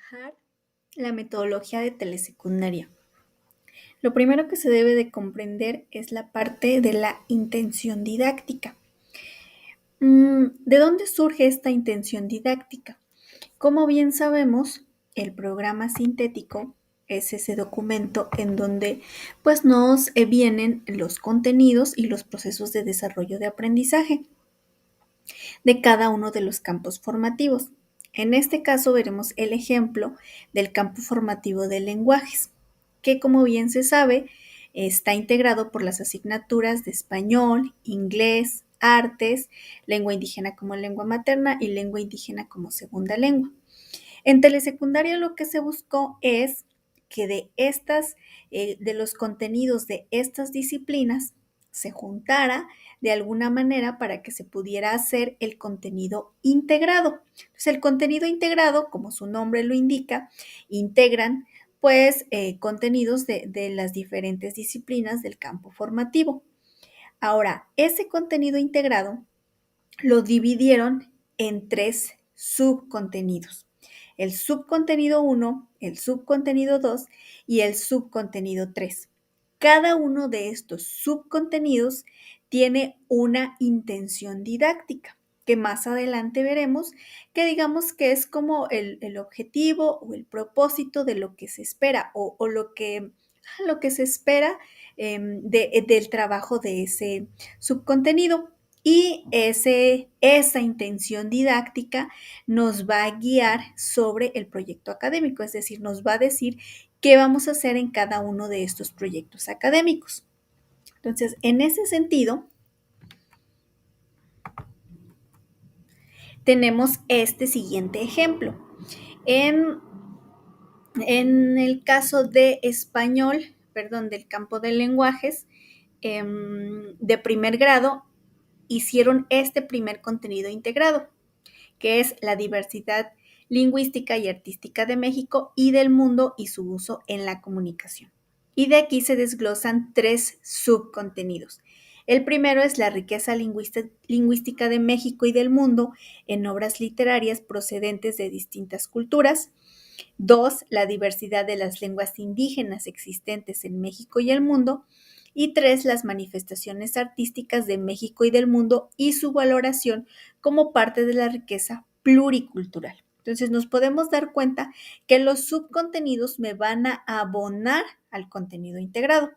trabajar la metodología de telesecundaria. Lo primero que se debe de comprender es la parte de la intención didáctica. ¿De dónde surge esta intención didáctica? Como bien sabemos, el programa sintético es ese documento en donde pues nos vienen los contenidos y los procesos de desarrollo de aprendizaje de cada uno de los campos formativos. En este caso veremos el ejemplo del campo formativo de lenguajes, que como bien se sabe, está integrado por las asignaturas de español, inglés, artes, lengua indígena como lengua materna y lengua indígena como segunda lengua. En telesecundaria lo que se buscó es que de los contenidos de estas disciplinas se juntara de alguna manera para que se pudiera hacer el contenido integrado. Entonces, el contenido integrado, como su nombre lo indica, integran pues contenidos de las diferentes disciplinas del campo formativo. Ahora, ese contenido integrado lo dividieron en tres subcontenidos. El subcontenido 1, el subcontenido 2 y el subcontenido 3. Cada uno de estos subcontenidos tiene una intención didáctica, que más adelante veremos que digamos que es como el objetivo o el propósito de lo que se espera o lo que se espera del trabajo de ese subcontenido. Y esa intención didáctica nos va a guiar sobre el proyecto académico, es decir, nos va a decir qué vamos a hacer en cada uno de estos proyectos académicos. Entonces, en ese sentido, tenemos este siguiente ejemplo. En, en el caso de español, perdón, del campo de lenguajes, de primer grado, hicieron este primer contenido integrado, que es la diversidad lingüística y artística de México y del mundo y su uso en la comunicación. Y de aquí se desglosan tres subcontenidos. El primero es la riqueza lingüística de México y del mundo en obras literarias procedentes de distintas culturas. Dos, la diversidad de las lenguas indígenas existentes en México y el mundo. Y tres, las manifestaciones artísticas de México y del mundo y su valoración como parte de la riqueza pluricultural. Entonces nos podemos dar cuenta que los subcontenidos me van a abonar al contenido integrado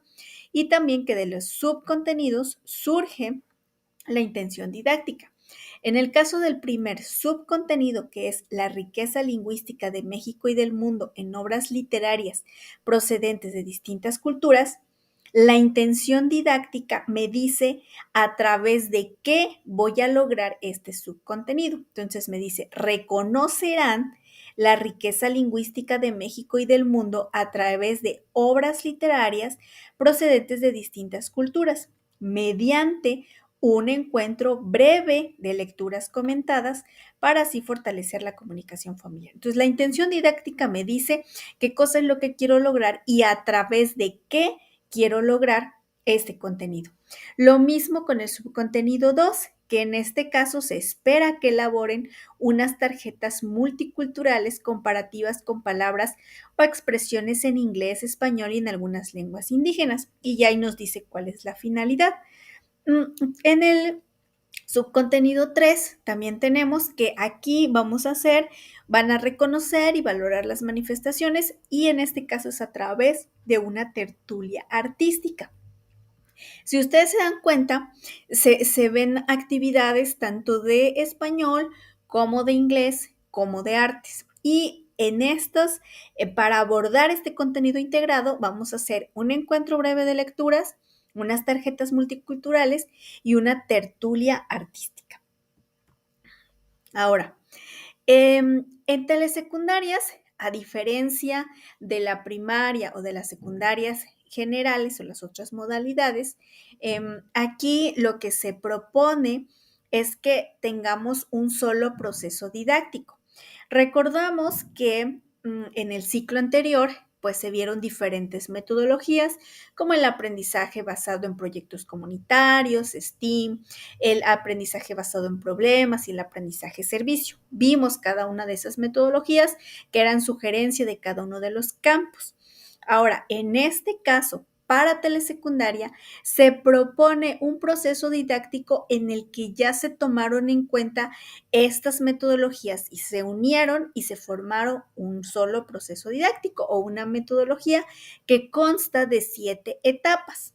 y también que de los subcontenidos surge la intención didáctica. En el caso del primer subcontenido, que es la riqueza lingüística de México y del mundo en obras literarias procedentes de distintas culturas, la intención didáctica me dice a través de qué voy a lograr este subcontenido. Entonces me dice, reconocerán la riqueza lingüística de México y del mundo a través de obras literarias procedentes de distintas culturas, mediante un encuentro breve de lecturas comentadas para así fortalecer la comunicación familiar. Entonces, la intención didáctica me dice qué cosa es lo que quiero lograr y a través de qué quiero lograr este contenido. Lo mismo con el subcontenido 2, que en este caso se espera que elaboren unas tarjetas multiculturales comparativas con palabras o expresiones en inglés, español y en algunas lenguas indígenas. Y ya ahí nos dice cuál es la finalidad. En el subcontenido 3 también tenemos que aquí van a reconocer y valorar las manifestaciones y en este caso es a través de una tertulia artística. Si ustedes se dan cuenta, se ven actividades tanto de español como de inglés como de artes. Y en estos, para abordar este contenido integrado, vamos a hacer un encuentro breve de lecturas, unas tarjetas multiculturales y una tertulia artística. Ahora, en telesecundarias, a diferencia de la primaria o de las secundarias generales o las otras modalidades, aquí lo que se propone es que tengamos un solo proceso didáctico. Recordamos que en el ciclo anterior pues se vieron diferentes metodologías, como el aprendizaje basado en proyectos comunitarios, STEAM, el aprendizaje basado en problemas y el aprendizaje servicio. Vimos cada una de esas metodologías que eran sugerencia de cada uno de los campos. Ahora, en este caso, para telesecundaria, se propone un proceso didáctico en el que ya se tomaron en cuenta estas metodologías y se unieron y se formaron un solo proceso didáctico o una metodología que consta de 7 etapas.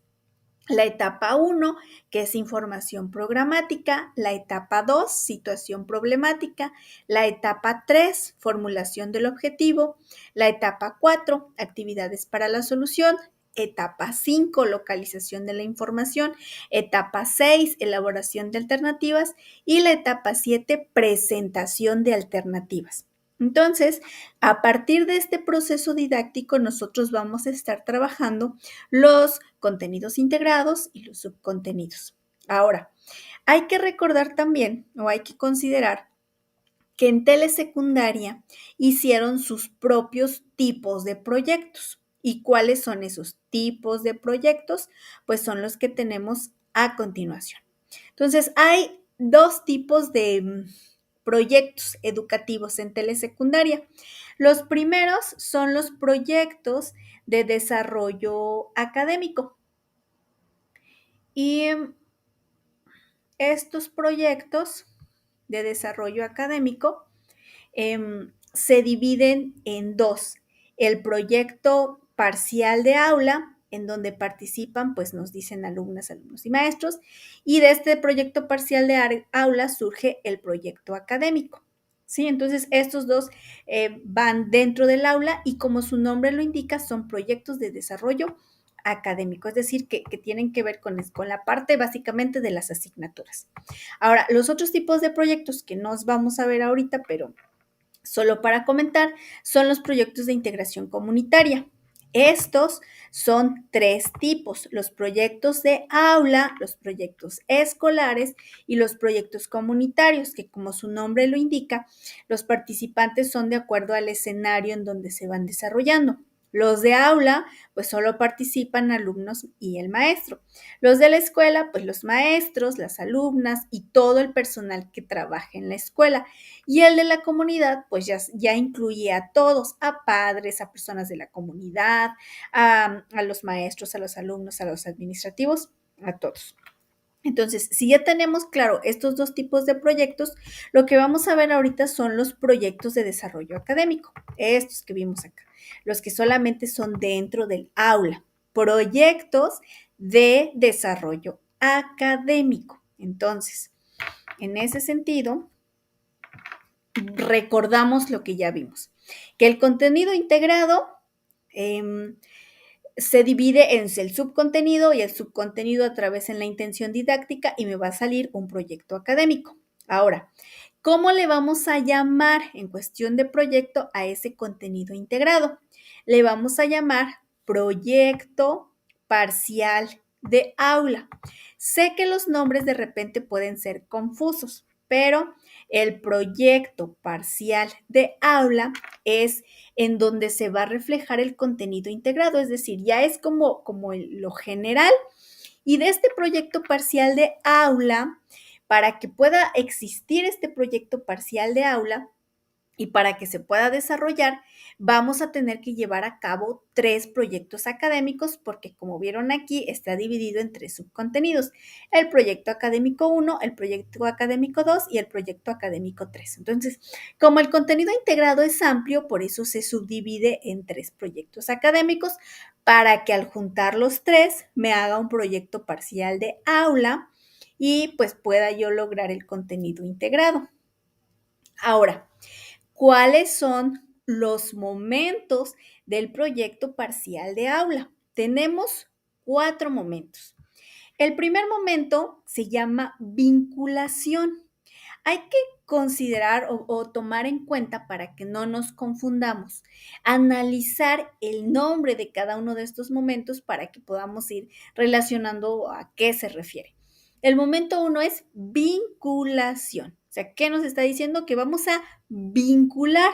La etapa 1, que es información programática, la etapa 2, situación problemática, la etapa 3, formulación del objetivo, la etapa 4, actividades para la solución, etapa 5, localización de la información, etapa 6, elaboración de alternativas y la etapa 7, presentación de alternativas. Entonces, a partir de este proceso didáctico, nosotros vamos a estar trabajando los contenidos integrados y los subcontenidos. Ahora, hay que recordar también o hay que considerar que en telesecundaria hicieron sus propios tipos de proyectos. ¿Y cuáles son esos tipos de proyectos? Pues son los que tenemos a continuación. Entonces, hay dos tipos de proyectos educativos en telesecundaria. Los primeros son los proyectos de desarrollo académico. Y estos proyectos de desarrollo académico se dividen en dos. El proyecto parcial de aula, en donde participan, pues nos dicen alumnos y maestros, y de este proyecto parcial de aula surge el proyecto académico. ¿Sí? Entonces, estos dos van dentro del aula y como su nombre lo indica, son proyectos de desarrollo académico, es decir, que tienen que ver con la parte básicamente de las asignaturas. Ahora, los otros tipos de proyectos que nos vamos a ver ahorita, pero solo para comentar, son los proyectos de integración comunitaria. Estos son 3 tipos, los proyectos de aula, los proyectos escolares y los proyectos comunitarios, que como su nombre lo indica, los participantes son de acuerdo al escenario en donde se van desarrollando. Los de aula, pues solo participan alumnos y el maestro. Los de la escuela, pues los maestros, las alumnas y todo el personal que trabaja en la escuela. Y el de la comunidad, pues ya incluye a todos, a padres, a personas de la comunidad, a los maestros, a los alumnos, a los administrativos, a todos. Entonces, si ya tenemos claro estos dos tipos de proyectos, lo que vamos a ver ahorita son los proyectos de desarrollo académico, estos que vimos acá, los que solamente son dentro del aula, proyectos de desarrollo académico. Entonces, en ese sentido, recordamos lo que ya vimos, que el contenido integrado se divide en el subcontenido y el subcontenido a través en la intención didáctica y me va a salir un proyecto académico. Ahora, ¿cómo le vamos a llamar en cuestión de proyecto a ese contenido integrado? Le vamos a llamar proyecto parcial de aula. Sé que los nombres de repente pueden ser confusos, pero el proyecto parcial de aula es en donde se va a reflejar el contenido integrado, es decir, ya es como lo general. Y de este proyecto parcial de aula, para que pueda existir este proyecto parcial de aula, y para que se pueda desarrollar, vamos a tener que llevar a cabo 3 proyectos académicos, porque como vieron aquí, está dividido en 3 subcontenidos. El proyecto académico 1, el proyecto académico 2 y el proyecto académico 3. Entonces, como el contenido integrado es amplio, por eso se subdivide en 3 proyectos académicos, para que al juntar los 3 me haga un proyecto parcial de aula y pues pueda yo lograr el contenido integrado. Ahora, ¿cuáles son los momentos del proyecto parcial de aula? Tenemos 4 momentos. El primer momento se llama vinculación. Hay que considerar o tomar en cuenta para que no nos confundamos, analizar el nombre de cada uno de estos momentos para que podamos ir relacionando a qué se refiere. El momento 1 es vinculación. O sea, ¿qué nos está diciendo? Que vamos a vincular.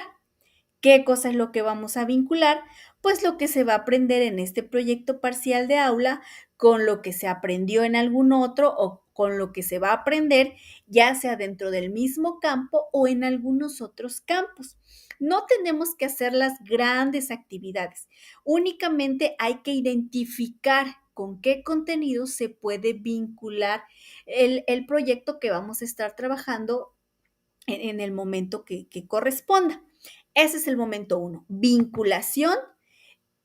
¿Qué cosa es lo que vamos a vincular? Pues lo que se va a aprender en este proyecto parcial de aula con lo que se aprendió en algún otro o con lo que se va a aprender, ya sea dentro del mismo campo o en algunos otros campos. No tenemos que hacer las grandes actividades, únicamente hay que identificar con qué contenido se puede vincular el proyecto que vamos a estar trabajando en el momento que corresponda. Ese es el momento uno, vinculación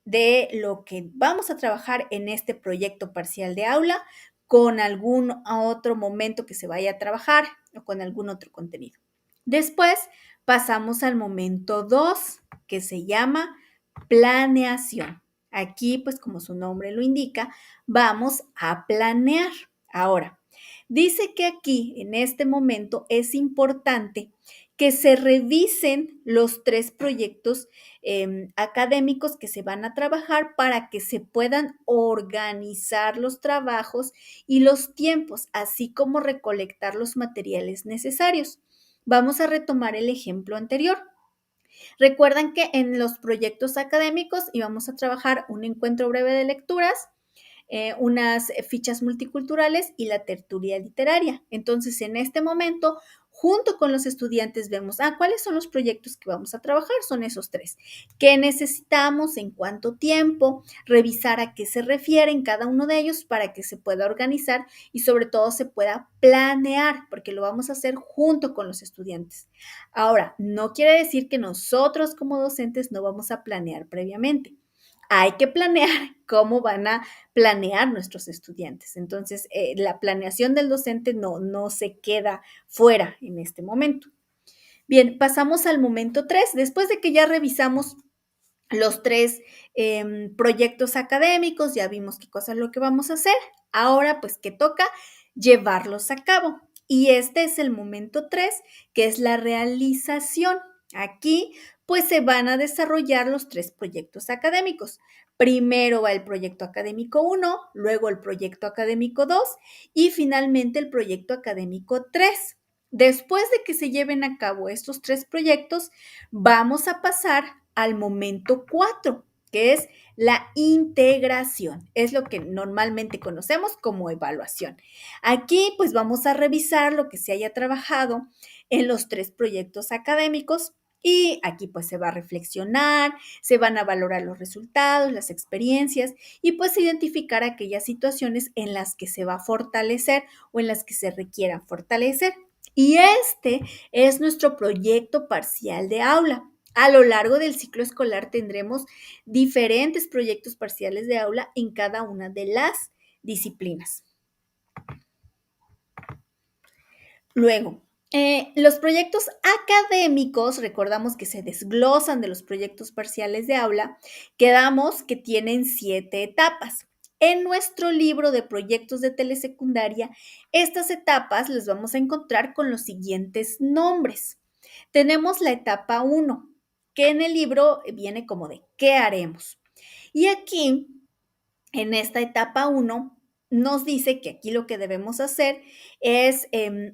de lo que vamos a trabajar en este proyecto parcial de aula con algún otro momento que se vaya a trabajar o con algún otro contenido. Después pasamos al momento 2, que se llama planeación. Aquí, pues como su nombre lo indica, vamos a planear. Ahora, dice que aquí, en este momento, es importante que se revisen los 3 proyectos académicos que se van a trabajar para que se puedan organizar los trabajos y los tiempos, así como recolectar los materiales necesarios. Vamos a retomar el ejemplo anterior. Recuerdan que en los proyectos académicos íbamos a trabajar un encuentro breve de lecturas, unas fichas multiculturales y la tertulia literaria. Entonces, en este momento, junto con los estudiantes, vemos, ¿cuáles son los proyectos que vamos a trabajar? Son esos 3. ¿Qué necesitamos? ¿En cuánto tiempo? Revisar a qué se refieren cada uno de ellos para que se pueda organizar y sobre todo se pueda planear, porque lo vamos a hacer junto con los estudiantes. Ahora, no quiere decir que nosotros como docentes no vamos a planear previamente. Hay que planear cómo van a planear nuestros estudiantes. Entonces, la planeación del docente no se queda fuera en este momento. Bien, pasamos al momento 3. Después de que ya revisamos los 3 proyectos académicos, ya vimos qué cosa es lo que vamos a hacer. Ahora, pues, ¿qué toca? Llevarlos a cabo. Y este es el momento 3, que es la realización. Aquí, pues, se van a desarrollar los 3 proyectos académicos. Primero va el proyecto académico 1, luego el proyecto académico 2 y finalmente el proyecto académico 3. Después de que se lleven a cabo estos 3 proyectos, vamos a pasar al momento 4, que es la integración. Es lo que normalmente conocemos como evaluación. Aquí pues vamos a revisar lo que se haya trabajado en los 3 proyectos académicos y aquí pues se va a reflexionar, se van a valorar los resultados, las experiencias y pues identificar aquellas situaciones en las que se va a fortalecer o en las que se requiera fortalecer. Y este es nuestro proyecto parcial de aula. A lo largo del ciclo escolar tendremos diferentes proyectos parciales de aula en cada una de las disciplinas. Luego, los proyectos académicos, recordamos que se desglosan de los proyectos parciales de aula, quedamos que tienen 7 etapas. En nuestro libro de proyectos de telesecundaria, estas etapas las vamos a encontrar con los siguientes nombres. Tenemos la etapa 1, que en el libro viene como de ¿qué haremos? Y aquí, en esta etapa 1, nos dice que aquí lo que debemos hacer es,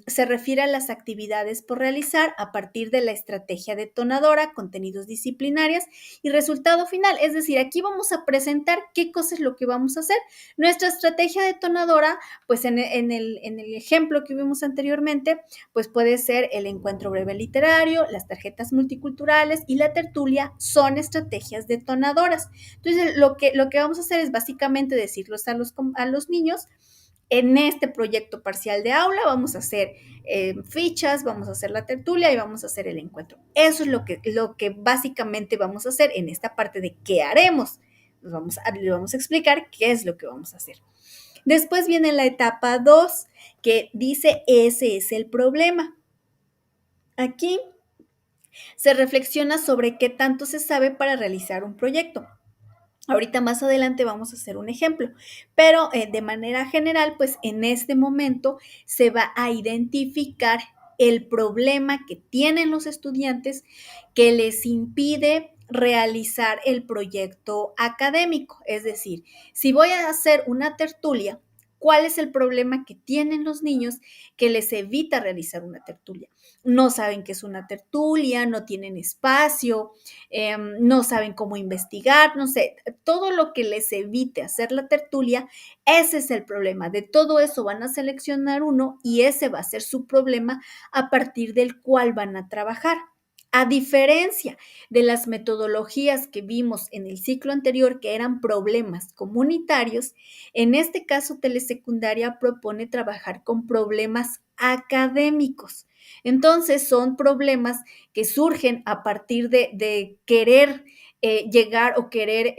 se refiere a las actividades por realizar a partir de la estrategia detonadora, contenidos disciplinarios y resultado final. Es decir, aquí vamos a presentar qué cosa es lo que vamos a hacer. Nuestra estrategia detonadora, pues en el ejemplo que vimos anteriormente, pues puede ser el encuentro breve literario, las tarjetas multiculturales y la tertulia son estrategias detonadoras. Entonces, lo que vamos a hacer es básicamente decirles a los niños, en este proyecto parcial de aula vamos a hacer fichas, vamos a hacer la tertulia y vamos a hacer el encuentro. Eso es lo que básicamente vamos a hacer en esta parte de qué haremos. Les vamos a explicar qué es lo que vamos a hacer. Después viene la etapa 2, que dice ese es el problema. Aquí se reflexiona sobre qué tanto se sabe para realizar un proyecto. Ahorita más adelante vamos a hacer un ejemplo, pero de manera general, pues en este momento se va a identificar el problema que tienen los estudiantes que les impide realizar el proyecto académico. Es decir, si voy a hacer una tertulia, ¿Cuál es el problema que tienen los niños que les evita realizar una tertulia? No saben qué es una tertulia, no tienen espacio, no saben cómo investigar, no sé, todo lo que les evite hacer la tertulia, ese es el problema. De todo eso van a seleccionar uno y ese va a ser su problema a partir del cual van a trabajar. A diferencia de las metodologías que vimos en el ciclo anterior, que eran problemas comunitarios, en este caso telesecundaria propone trabajar con problemas académicos. Entonces, son problemas que surgen a partir de querer llegar o querer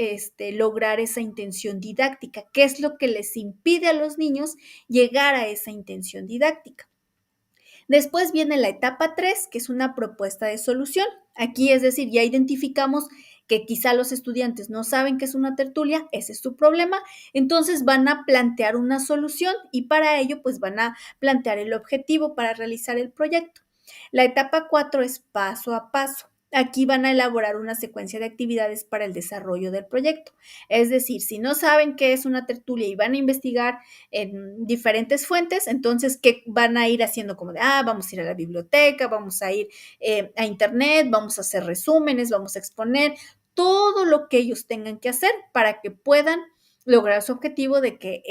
lograr esa intención didáctica. ¿Qué es lo que les impide a los niños llegar a esa intención didáctica? Después viene la etapa 3, que es una propuesta de solución. Aquí, es decir, ya identificamos que quizá los estudiantes no saben qué es una tertulia, ese es su problema, entonces van a plantear una solución y para ello pues van a plantear el objetivo para realizar el proyecto. La etapa 4 es paso a paso. Aquí van a elaborar una secuencia de actividades para el desarrollo del proyecto. Es decir, si no saben qué es una tertulia y van a investigar en diferentes fuentes, entonces, ¿qué van a ir haciendo? Como de, vamos a ir a la biblioteca, vamos a ir a internet, vamos a hacer resúmenes, vamos a exponer todo lo que ellos tengan que hacer para que puedan lograr su objetivo de que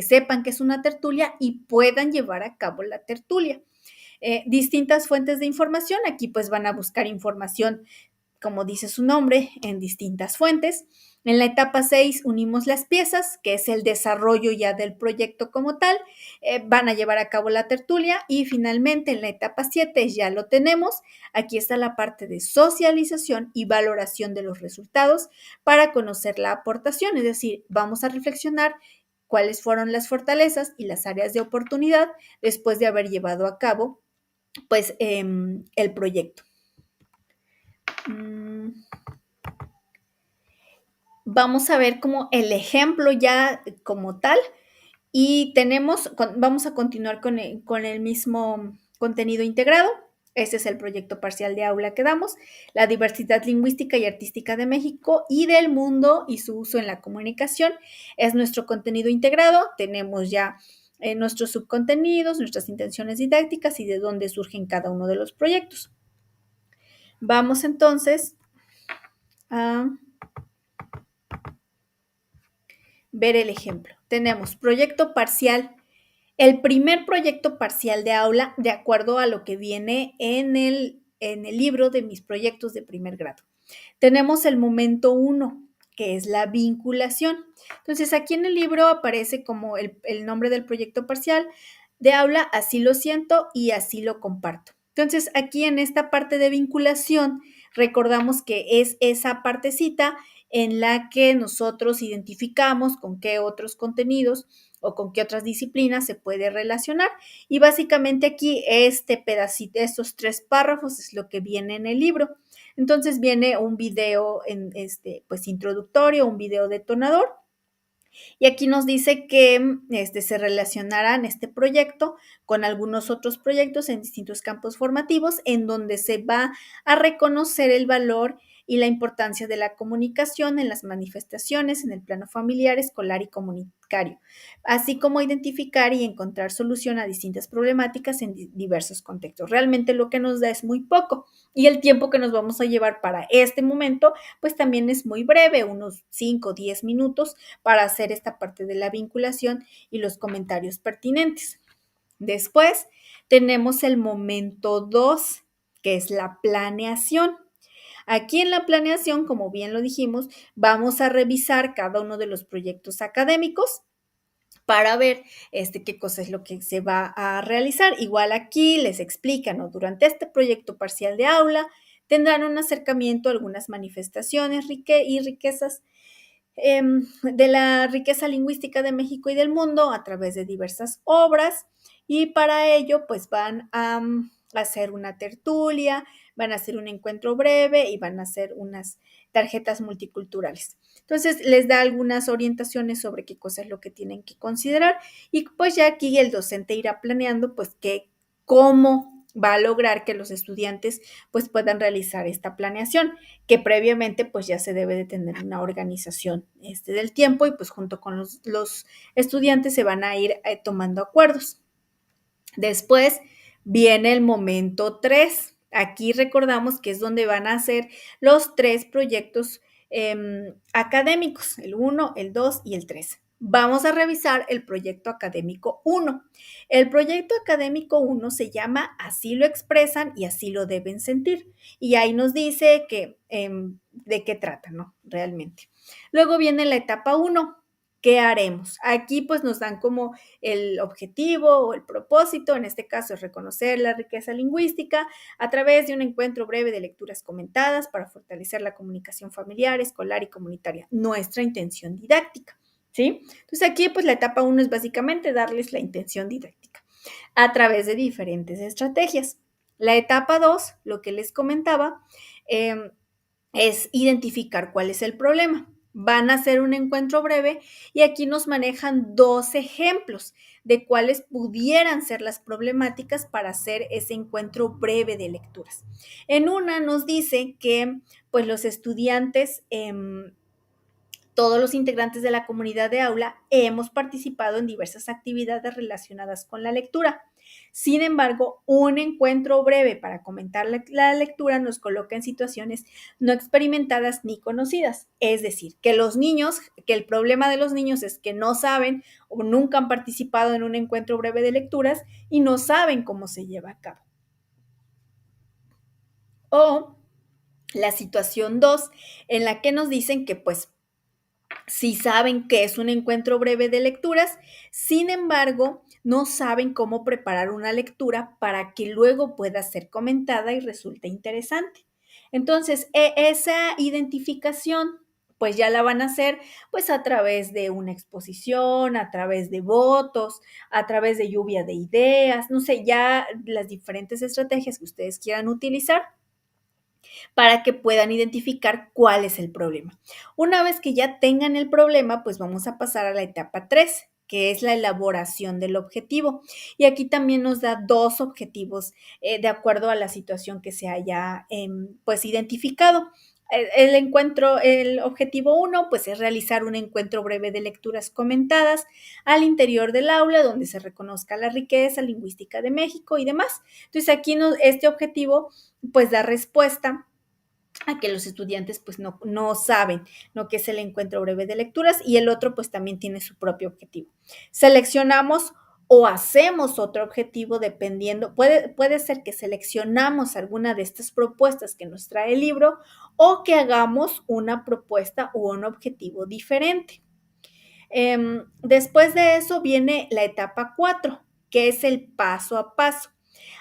sepan que es una tertulia y puedan llevar a cabo la tertulia. Distintas fuentes de información, aquí pues van a buscar información, como dice su nombre, en distintas fuentes. En la etapa 6 unimos las piezas, que es el desarrollo ya del proyecto como tal, van a llevar a cabo la tertulia y finalmente en la etapa 7 ya lo tenemos, aquí está la parte de socialización y valoración de los resultados para conocer la aportación, es decir, vamos a reflexionar cuáles fueron las fortalezas y las áreas de oportunidad después de haber llevado a cabo pues el proyecto. Vamos a ver como el ejemplo ya como tal y vamos a continuar con el mismo contenido integrado. Ese es el proyecto parcial de aula que damos, la diversidad lingüística y artística de México y del mundo y su uso en la comunicación. Es nuestro contenido integrado, tenemos ya nuestros subcontenidos, nuestras intenciones didácticas y de dónde surgen cada uno de los proyectos. Vamos entonces a ver el ejemplo. Tenemos proyecto parcial. El primer proyecto parcial de aula, de acuerdo a lo que viene en el libro de mis proyectos de primer grado. Tenemos el momento 1, que es la vinculación. Entonces, aquí en el libro aparece como el nombre del proyecto parcial de aula, así lo siento y así lo comparto. Entonces, aquí en esta parte de vinculación, recordamos que es esa partecita en la que nosotros identificamos con qué otros contenidos o con qué otras disciplinas se puede relacionar. Y básicamente aquí este pedacito, estos 3 párrafos es lo que viene en el libro. Entonces viene un video pues introductorio, un video detonador. Y aquí nos dice que se relacionarán este proyecto con algunos otros proyectos en distintos campos formativos en donde se va a reconocer el valor y la importancia de la comunicación en las manifestaciones en el plano familiar, escolar y comunitario, así como identificar y encontrar solución a distintas problemáticas en diversos contextos. Realmente lo que nos da es muy poco y el tiempo que nos vamos a llevar para este momento, pues también es muy breve, unos 5 o 10 minutos para hacer esta parte de la vinculación y los comentarios pertinentes. Después tenemos el momento 2, que es la planeación. Aquí en la planeación, como bien lo dijimos, vamos a revisar cada uno de los proyectos académicos para ver qué cosa es lo que se va a realizar. Igual aquí les explican, ¿no? Durante este proyecto parcial de aula tendrán un acercamiento a algunas manifestaciones y riquezas de la riqueza lingüística de México y del mundo a través de diversas obras y para ello pues van a hacer una tertulia, van a hacer un encuentro breve y van a hacer unas tarjetas multiculturales. Entonces les da algunas orientaciones sobre qué cosa es lo que tienen que considerar y pues ya aquí el docente irá planeando pues cómo va a lograr que los estudiantes pues puedan realizar esta planeación, que previamente pues ya se debe de tener una organización del tiempo y pues junto con los estudiantes se van a ir tomando acuerdos. Después viene el momento 3. Aquí recordamos que es donde van a hacer los 3 proyectos académicos, el 1, el 2 y el 3. Vamos a revisar el proyecto académico 1. El proyecto académico 1 se llama Así lo expresan y así lo deben sentir. Y ahí nos dice que, de qué trata, ¿no? Realmente. Luego viene la etapa 1. ¿Qué haremos? Aquí pues nos dan como el objetivo o el propósito, en este caso es reconocer la riqueza lingüística a través de un encuentro breve de lecturas comentadas para fortalecer la comunicación familiar, escolar y comunitaria, nuestra intención didáctica, ¿sí? Entonces aquí pues la etapa 1 es básicamente darles la intención didáctica a través de diferentes estrategias. La etapa 2, lo que les comentaba, eh, es identificar cuál es el problema. Van a hacer un encuentro breve y aquí nos manejan 2 ejemplos de cuáles pudieran ser las problemáticas para hacer ese encuentro breve de lecturas. En una nos dice que pues los estudiantes todos los integrantes de la comunidad de aula hemos participado en diversas actividades relacionadas con la lectura. Sin embargo, un encuentro breve para comentar la lectura nos coloca en situaciones no experimentadas ni conocidas. Es decir, que los niños, que el problema de los niños es que no saben o nunca han participado en un encuentro breve de lecturas y no saben cómo se lleva a cabo. O la situación 2, en la que nos dicen que pues sí saben que es un encuentro breve de lecturas, sin embargo, no saben cómo preparar una lectura para que luego pueda ser comentada y resulte interesante. Entonces, esa identificación, pues ya la van a hacer pues a través de una exposición, a través de votos, a través de lluvia de ideas, no sé, ya las diferentes estrategias que ustedes quieran utilizar para que puedan identificar cuál es el problema. Una vez que ya tengan el problema, pues vamos a pasar a la etapa 3, que es la elaboración del objetivo. Y aquí también nos da 2 objetivos de acuerdo a la situación que se haya pues identificado. El objetivo 1, pues es realizar un encuentro breve de lecturas comentadas al interior del aula donde se reconozca la riqueza lingüística de México y demás. Entonces aquí este objetivo pues da respuesta a que los estudiantes pues no saben lo que es el encuentro breve de lecturas y el otro pues también tiene su propio objetivo. Seleccionamos o hacemos otro objetivo dependiendo, puede ser que seleccionamos alguna de estas propuestas que nos trae el libro o que hagamos una propuesta o un objetivo diferente. Después de eso viene la etapa 4, que es el paso a paso.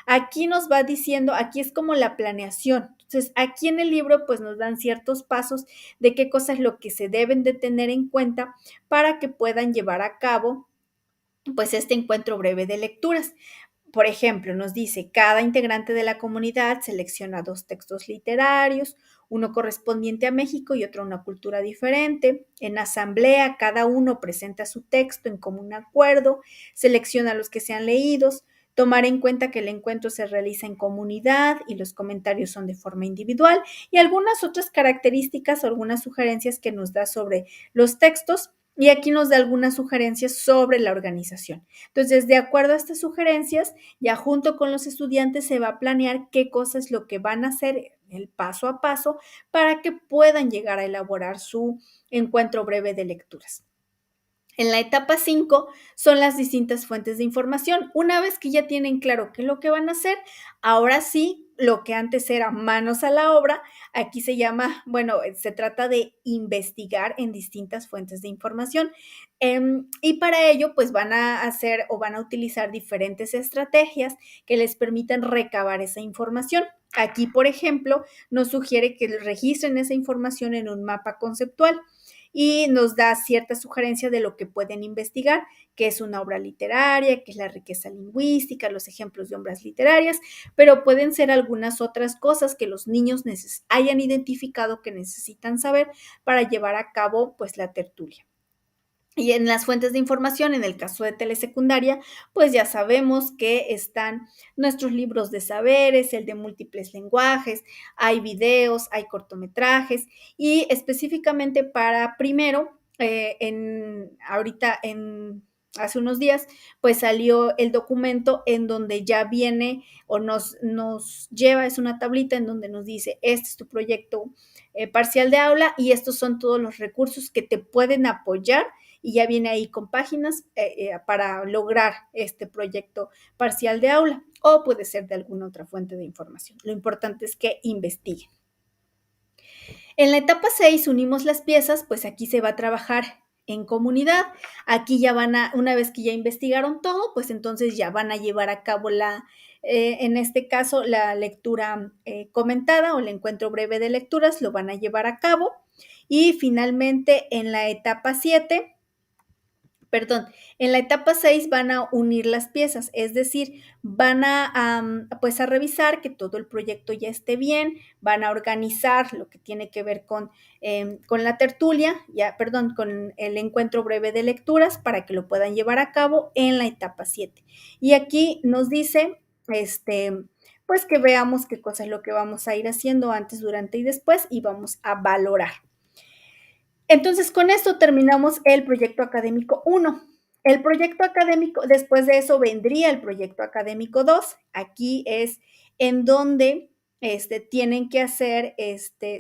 Aquí nos va diciendo, aquí es como la planeación. Entonces, aquí en el libro pues nos dan ciertos pasos de qué cosas es lo que se deben de tener en cuenta para que puedan llevar a cabo pues este encuentro breve de lecturas. Por ejemplo, nos dice, cada integrante de la comunidad selecciona 2 textos literarios, uno correspondiente a México y otro a una cultura diferente. En asamblea, cada uno presenta su texto en común acuerdo, selecciona los que sean leídos, tomar en cuenta que el encuentro se realiza en comunidad y los comentarios son de forma individual y algunas otras características o algunas sugerencias que nos da sobre los textos. Y aquí nos da algunas sugerencias sobre la organización. Entonces, de acuerdo a estas sugerencias, ya junto con los estudiantes se va a planear qué cosa es lo que van a hacer el paso a paso para que puedan llegar a elaborar su encuentro breve de lecturas. En la etapa 5 son las distintas fuentes de información. Una vez que ya tienen claro qué es lo que van a hacer, ahora sí, lo que antes era manos a la obra, aquí se llama, bueno, se trata de investigar en distintas fuentes de información. Y para ello, pues van a hacer o van a utilizar diferentes estrategias que les permitan recabar esa información. Aquí, por ejemplo, nos sugiere que registren esa información en un mapa conceptual y nos da cierta sugerencia de lo que pueden investigar, qué es una obra literaria, qué es la riqueza lingüística, los ejemplos de obras literarias, pero pueden ser algunas otras cosas que los niños hayan identificado que necesitan saber para llevar a cabo pues la tertulia. Y en las fuentes de información, en el caso de telesecundaria, pues ya sabemos que están nuestros libros de saberes, el de múltiples lenguajes, hay videos, hay cortometrajes y específicamente para primero, ahorita hace unos días, pues salió el documento en donde ya viene o nos lleva, es una tablita en donde nos dice, este es tu proyecto parcial de aula y estos son todos los recursos que te pueden apoyar y ya viene ahí con páginas para lograr este proyecto parcial de aula o puede ser de alguna otra fuente de información. Lo importante es que investiguen. En la etapa 6 unimos las piezas, pues aquí se va a trabajar en comunidad. Aquí ya una vez que ya investigaron todo, pues entonces ya van a llevar a cabo en este caso, la lectura comentada o el encuentro breve de lecturas, lo van a llevar a cabo. Y finalmente en la etapa 7, perdón, en la etapa 6 van a unir las piezas, es decir, van pues a revisar que todo el proyecto ya esté bien, van a organizar lo que tiene que ver con la tertulia, perdón, con el encuentro breve de lecturas para que lo puedan llevar a cabo en la etapa 7. Y aquí nos dice, pues que veamos qué cosa es lo que vamos a ir haciendo antes, durante y después y vamos a valorar. Entonces, con esto terminamos el proyecto académico 1. El proyecto académico, después de eso vendría el proyecto académico 2. Aquí es en donde tienen que hacer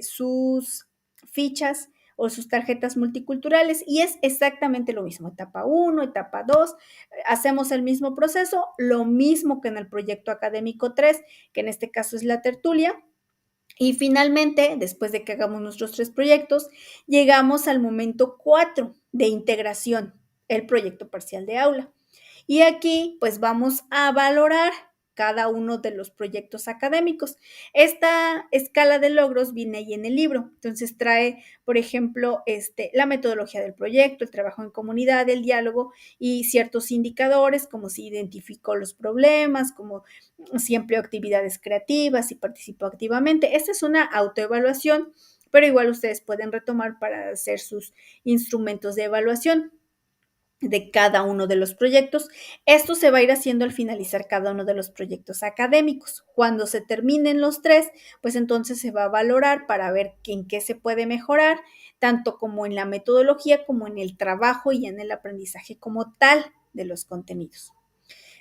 sus fichas o sus tarjetas multiculturales y es exactamente lo mismo, etapa 1, etapa 2, hacemos el mismo proceso, lo mismo que en el proyecto académico 3, que en este caso es la tertulia, y finalmente, después de que hagamos nuestros 3 proyectos, llegamos al momento 4 de integración, el proyecto parcial de aula. Y aquí, pues vamos a valorar cada uno de los proyectos académicos. Esta escala de logros viene ahí en el libro. Entonces trae, por ejemplo, la metodología del proyecto, el trabajo en comunidad, el diálogo y ciertos indicadores, como si identificó los problemas, como si empleó actividades creativas, si participó activamente. Esta es una autoevaluación, pero igual ustedes pueden retomar para hacer sus instrumentos de evaluación de cada uno de los proyectos. Esto se va a ir haciendo al finalizar cada uno de los proyectos académicos. Cuando se terminen los 3, pues entonces se va a valorar para ver en qué se puede mejorar, tanto como en la metodología, como en el trabajo y en el aprendizaje como tal de los contenidos.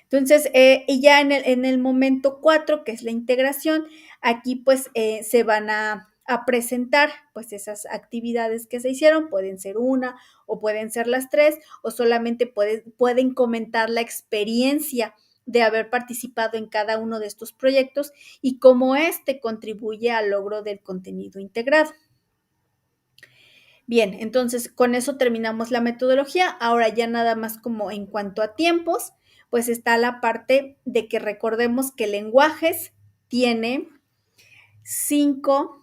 Entonces, y ya en el momento 4, que es la integración, aquí pues se van a presentar pues esas actividades que se hicieron, pueden ser una o pueden ser las 3, o solamente pueden comentar la experiencia de haber participado en cada uno de estos proyectos y cómo contribuye al logro del contenido integrado. Bien, entonces con eso terminamos la metodología. Ahora ya nada más como en cuanto a tiempos, pues está la parte de que recordemos que lenguajes tiene 5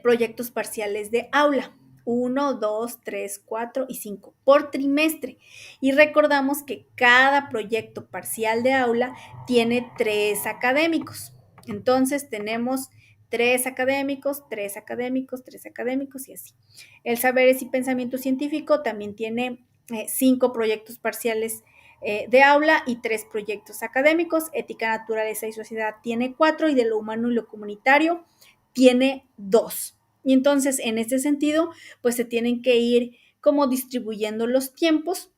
proyectos parciales de aula. 1, 2, 3, 4 y 5 por trimestre. Y recordamos que cada proyecto parcial de aula tiene 3 académicos. Entonces tenemos 3 académicos, 3 académicos, 3 académicos y así. El Saberes y Pensamiento Científico también tiene 5 proyectos parciales de aula y 3 proyectos académicos. Ética, Naturaleza y Sociedad tiene 4 y de lo humano y lo comunitario tiene 2. Y entonces, en este sentido, pues se tienen que ir como distribuyendo los tiempos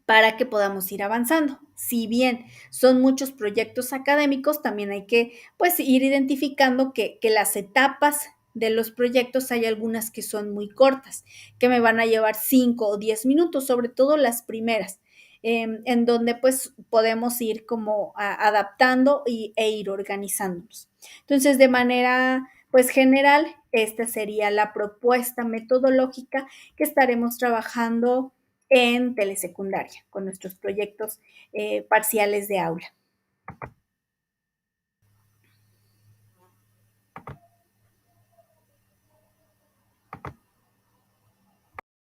para que podamos ir avanzando. Si bien son muchos proyectos académicos, también hay que pues ir identificando que las etapas de los proyectos hay algunas que son muy cortas, que me van a llevar 5 o 10 minutos, sobre todo las primeras, en donde pues podemos ir como adaptando e ir organizándonos. Entonces, de manera pues general, esta sería la propuesta metodológica que estaremos trabajando en telesecundaria con nuestros proyectos parciales de aula.